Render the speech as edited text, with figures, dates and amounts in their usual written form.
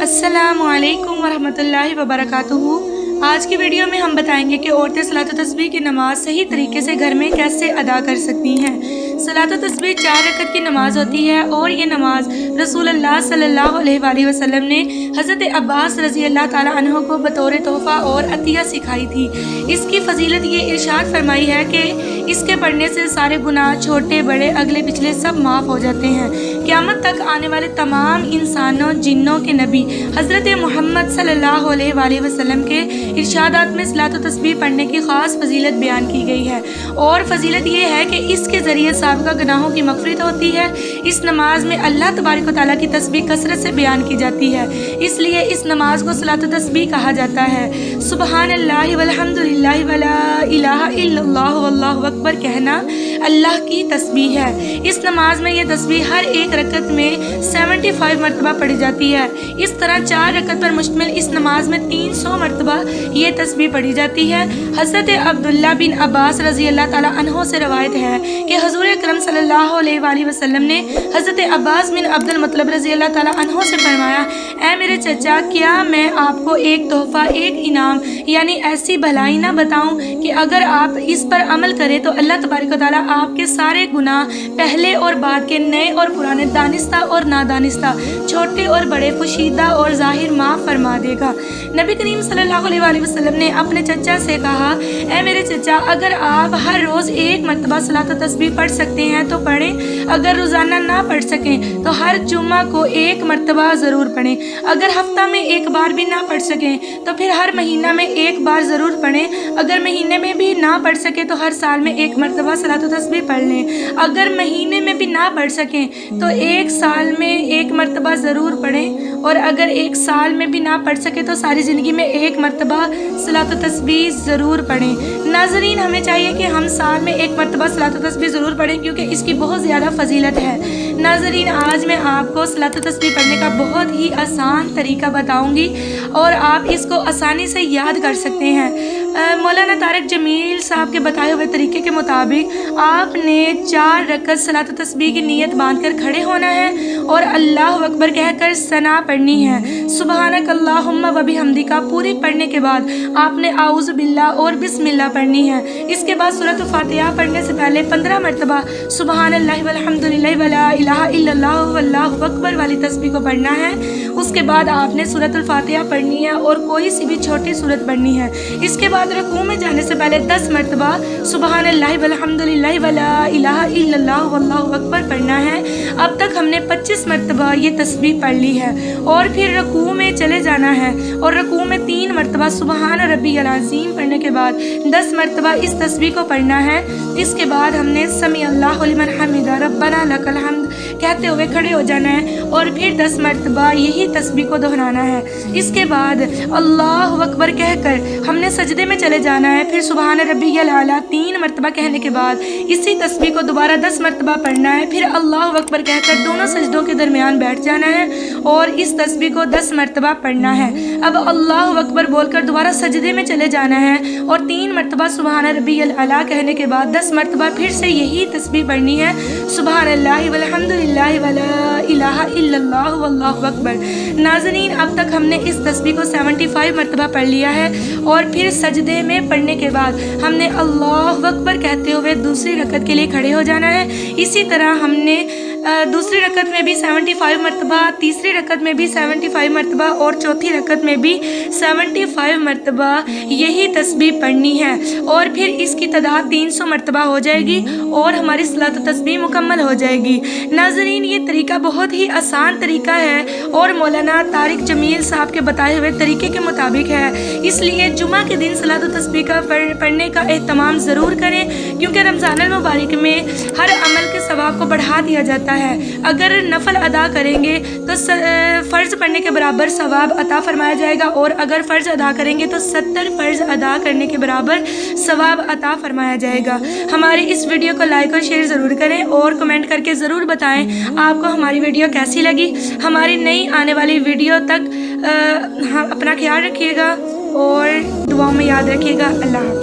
अस्सलामु अलैकुम वरहमतुल्लाहि वबरकातुहू। आज की वीडियो में हम बताएंगे कि औरतें सलात तस्बीह की नमाज सही तरीके से घर में कैसे अदा कर सकती हैं। सलात तस्बीह 4 रकअत की नमाज होती है और ये नमाज रसूलुल्लाह सल्लल्लाहु अलैहि वसल्लम ने हज़रत अब्बास रज़ी अल्लाह ताला अन्हो को बतौर तोहफ़ा और अतिया सिखाई थी। इसकी फजीलत ये इरशाद फरमाई है कि इसके पढ़ने से सारे गुनाह छोटे बड़े अगले पिछले सब माफ़ हो जाते हैं। क़यामत तक आने वाले तमाम इंसानों जिन्नों के नबी हज़रत मोहम्मद सल्लल्लाहु अलैहि वसल्लम के इरशादात में सलात तस्बीह पढ़ने की ख़ास फजीलत बयान की गई है और फजीलत ये है कि इसके ज़रिए साबिक़ा गुनाहों की मग़फ़िरत होती है। इस नमाज में अल्लाह तबारक व तआला की तस्बीह कसरत से बयान की जाती है, इसलिए इस नमाज को सलात तस्बीह कहा जाता है। सुबहानल्लाहि वल्हम्दुलिल्लाहि वला इलाहा इल्लल्लाह वल्लाहु अकबर कहना अल्लाह की तस्बीह है। इस नमाज में ये तस्बीह हर एक रकत में 75 मरतबा पढ़ी जाती है। इस तरह 4 रकत पर मुश्तमिल इस नमाज में 300 मरतबा ये तस्बीह पढ़ी जाती है। हज़रत अब्दुल्ला बिन अब्बास रज़ी अल्लाह ताला अन्हो से रवायत है कि हुज़ूर अकरम सल्लल्लाहु अलैहि वसल्लम ने हज़रत अब्बास बिन अब्दुल मुत्तलिब रज़ी अल्लाह ताला अन्हो से फरमाया, ऐ मेरे चचा, क्या मैं आपको एक तोहफ़ा, एक इनाम यानी ऐसी भलाई ना बताऊं कि अगर आप इस पर अमल करें तो अल्लाह तबारक व तआला आपके सारे गुनाह पहले और बाद के, नए और पुराने, दानिस्ता और नादानिस्ता, छोटे और बड़े, पोशीदा और ज़ाहिर माफ़ फरमा देगा। नबी करीम सल्लल्लाहु अलैहि वसल्लम ने अपने चचा से कहा, ऐ मेरे चचा, अगर आप हर रोज़ एक मरतबा सलात तस्बीह पढ़ सकते हैं तो पढ़ें। अगर रोज़ाना ना पढ़ सकें तो हर जुम्मा को एक मरतबा ज़रूर पढ़ें। अगर हफ्ता में एक बार भी ना पढ़ सकें तो फिर हर महीना में एक बार ज़रूर पढ़ें। अगर महीने में भी ना पढ़ सकें तो हर साल में एक मरतबा सलात तस्बीह पढ़ लें। अगर महीने में भी ना पढ़ सकें तो एक साल में एक मरतबा ज़रूर पढ़ें, और अगर एक साल में भी ना पढ़ सके तो सारी ज़िंदगी में एक मरतबा सलात तस्बीह ज़रूर पढ़ें। नाज़रीन, हमें चाहिए कि हम साल में एक मरतबा सलात तस्बीह ज़रूर पढ़ें क्योंकि इसकी बहुत ज़्यादा फजीलत है। नाज़रीन, आज मैं आपको सलात तस्बीह पढ़ने का बहुत ही आसान तरीका बताऊंगी और आप इसको आसानी से याद कर सकते हैं। मौलाना तारिक जमील साहब के बताए हुए तरीके के मुताबिक आपने 4 रकअत सलात तस्बीह की नीयत बांधकर खड़े होना है और अल्लाह अकबर कहकर सना पढ़नी है। सुबहानक अल्लाहुम्मा व बिहम्दिका पूरी पढ़ने के बाद आपने आऊज़ु बिल्लाह और बिस्मिल्लाह पढ़नी है। इसके बाद सूरत फातिहा पढ़ने से पहले 15 मरतबा सुबहानल्लाहि वल्हम्दुलिल्लाहि वला इलाहा इल्लल्लाह वल्लाहु अकबर वाली तस्बीह को पढ़ना है। उसके बाद आपने सूरत फातिहा पढ़नी है और कोई सी भी छोटी सूरत पढ़नी है। इसके बाद रुकू में जाने से पहले 10 मरतबा सुबहानल्लाहि वल्हम्दुलिल्लाहि वला इलाहा इल्लल्लाह वल्लाहु अकबर पढ़ना है। अब तक हमने 25 मरतबा ये तस्बीह पढ़ ली है और फिर रुकू में चले जाना है और रुकू में 3 मरतबा सुबहान रब्बियल अज़ीम पढ़ने के बाद 10 मरतबा इस तस्बीह को पढ़ना है। इसके बाद हमने समी अल्लाहु लिमन हमिदा रब्बना लकल हम्द कहते हुए खड़े हो जाना है और फिर 10 मरतबा यही तस्बीह को दोहराना है। इसके बाद अल्लाहु अकबर कहकर हमने सजदे में चले जाना है। फिर सुबहान रब्बियल आला 3 मरतबा कहने के बाद इसी तस्बीह को दोबारा 10 मरतबा पढ़ना है। फिर अल्लाहु अकबर कहकर दोनों सजदों के दरमियान बैठ जाना है और इस तस्बीह को 10 मरतबा पढ़ना है। अब अल्लाहु अकबर बोलकर दोबारा सजदे में चले जाना है और 3 मरतबा सुबहान रब्बियल आला कहने के बाद 10 मरतबा फिर से यही तस्बीह पढ़नी है। सुबहानल्लाहि वल्हम्दुलिल्लाहि वला इलाहा इल्लल्लाह वल्लाहु अकबर। नाज़रीन, अब तक हमने इस तस्बीह को 75 मरतबा पढ़ लिया है और फिर सजदे में पढ़ने के बाद हमने अल्लाहु अकबर कहते हुए दूसरी रकत के लिए खड़े हो जाना है। इसी तरह हमने दूसरी रकत में भी 75 मरतबा, तीसरी रकत में भी 75 मरतबा और चौथी रकत में भी 75 मरतबा यही तस्बीह पढ़नी है और फिर इसकी तादाद 300 मरतबा हो जाएगी और हमारी सलात तस्बीह मुकम्मल हो जाएगी। नाज़रीन, ये तरीका बहुत ही आसान तरीका है और मौलाना तारिक जमील साहब के बताए हुए तरीके के मुताबिक है, इसलिए जुमा के दिन सलात तस्बीह का पढ़ने का एहतमाम ज़रूर करें क्योंकि रमज़ान मुबारक में हर अमल के सवाब को बढ़ा दिया जाता है। अगर नफल अदा करेंगे तो फ़र्ज़ पढ़ने के बराबर सवाब अता फरमाया जाएगा और अगर फ़र्ज़ अदा करेंगे तो 70 फ़र्ज़ अदा करने के बराबर सवाब अता फरमाया जाएगा। हमारी इस वीडियो को लाइक और शेयर ज़रूर करें और कमेंट करके ज़रूर बताएं आपको हमारी वीडियो कैसी लगी। हमारी नई आने वाली वीडियो तक अपना ख्याल रखिएगा और दुआओं में याद रखिएगा। अल्लाह।